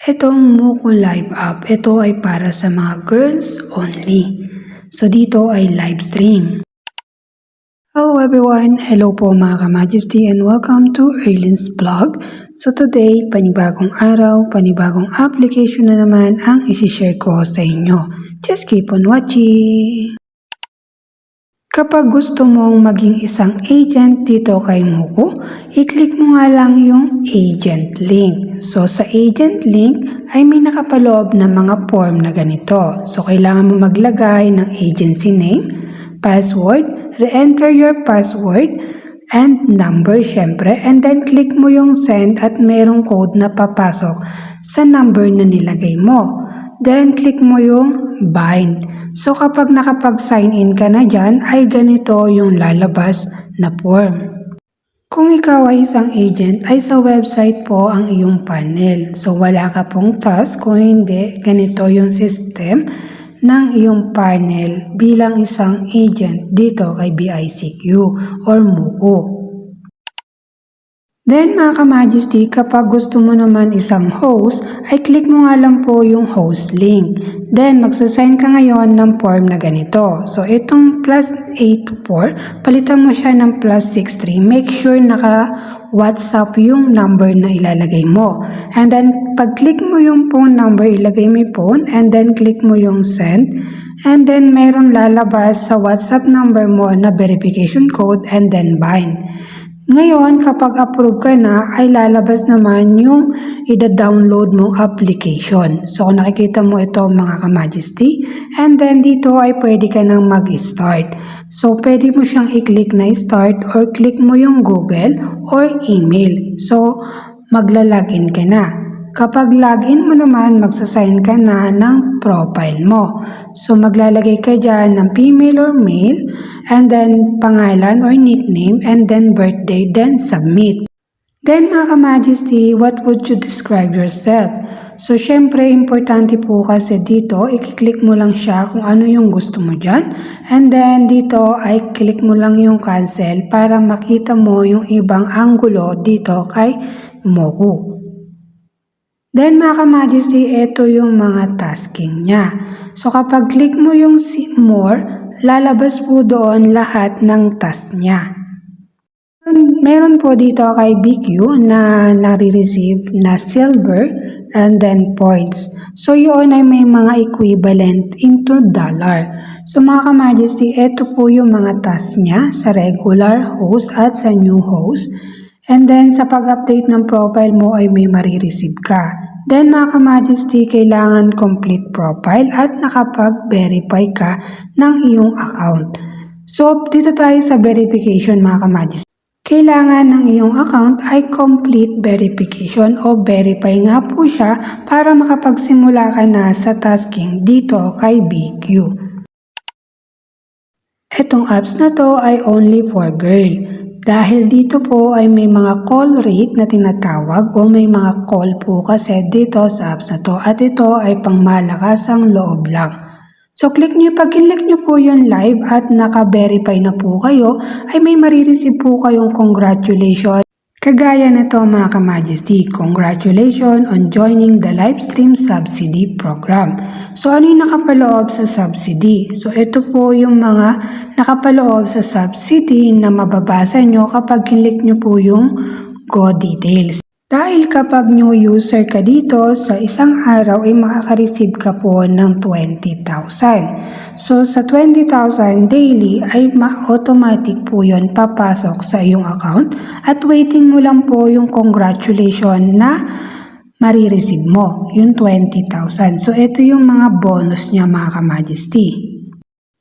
Itong Moku Live app, ito ay para sa mga girls only. So dito ay live stream. Hello everyone! Hello po mga ka-Majesty and welcome to Erlin's Vlog. So today, panibagong araw, panibagong application na naman ang isi-share ko sa inyo. Just keep on watching! Kapag gusto mong maging isang agent dito kay Moku, i-click mo nga lang yung agent link. So sa agent link ay may nakapaloob na mga form na ganito. So kailangan mo maglagay ng agency name, password, re-enter your password, and number syempre, and then click mo yung send at merong code na papasok sa number na nilagay mo. Then click mo yung bind. So kapag nakapag-sign in ka na dyan, ay ganito yung lalabas na form. Kung ikaw ay isang agent, ay sa website po ang iyong panel. So wala ka pong task, kung hindi, ganito yung system ng iyong panel bilang isang agent dito kay BICQ or Moku. Then mga ka-Majesty, kapag gusto mo naman isang host, ay click mo nga lang po yung host link. Then magsasign ka ngayon ng form na ganito. So itong +824, palitan mo siya ng +63. Make sure naka WhatsApp yung number na ilalagay mo. And then pag-click mo yung phone number, ilagay mo yung phone and then click mo yung send. And then meron lalabas sa WhatsApp number mo na verification code and then bind. Ngayon, kapag approve ka na, ay lalabas naman yung ida-download mong application. So, kung nakikita mo ito mga ka-Majesty, and then dito ay pwede ka nang mag-start. So, pwede mo siyang i-click na start or click mo yung Google or email. So, magla-login ka na. Kapag login mo naman, magsasign ka na ng profile mo. So, maglalagay ka dyan ng female or male, and then pangalan or nickname, and then birthday, then submit. Then, mga ka-Majesty, what would you describe yourself? So, syempre, importante po kasi dito, i-click mo lang siya kung ano yung gusto mo dyan. And then, dito ay click mo lang yung cancel para makita mo yung ibang anggulo dito kay Moku. Then mga ka-Majesty, ito yung mga tasking niya. So kapag click mo yung see more, lalabas po doon lahat ng task niya. Meron po dito kay BQ na nare-receive na silver and then points. So yun ay may mga equivalent into dollar. So mga ka-Majesty, ito po yung mga task niya sa regular host at sa new host. And then, sa pag-update ng profile mo ay may marireceive ka. Then, mga ka-Majesty, kailangan complete profile at nakapag-verify ka ng iyong account. So, dito tayo sa verification, mga ka-Majesty. Kailangan ng iyong account ay complete verification o verify nga po siya para makapagsimula ka na sa tasking dito kay BQ. Itong apps na to ay only for girl. Dahil dito po ay may mga call rate na tinatawag o may mga call po kasi dito sa apps na to at ito ay pang malakasang loob lang. So pag click nyo po yung live at naka-verify na po kayo ay may marireceive po kayong congratulations. Kagaya nito mga ka-Majesty, congratulations on joining the Livestream Subsidy Program. So ano yung nakapaloob sa subsidy? So ito po yung mga nakapaloob sa subsidy na mababasa nyo kapag click nyo po yung Go Details. Dahil kapag new user ka dito, sa isang araw ay makaka-receive ka po ng 20,000. So sa 20,000 daily ay automatic po yun papasok sa iyong account at waiting mo lang po yung congratulation na marireceive mo, yung 20,000. So ito yung mga bonus niya mga ka-Majesty.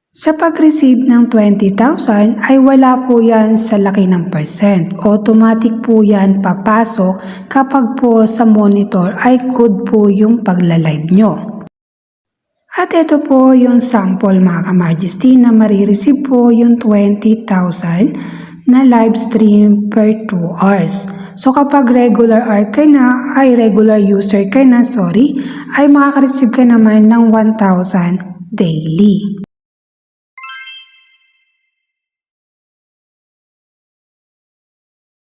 Sa pag-receive ng 20,000 ay wala po yan sa laki ng percent. Automatic po yan papasok kapag po sa monitor ay good po yung pagla-live nyo. At ito po yung sample mga ka-Majesty na marireceive po yung 20,000 na live stream per 2 hours. So kapag regular user ka na, ay makaka-receive ka naman ng 1,000 daily.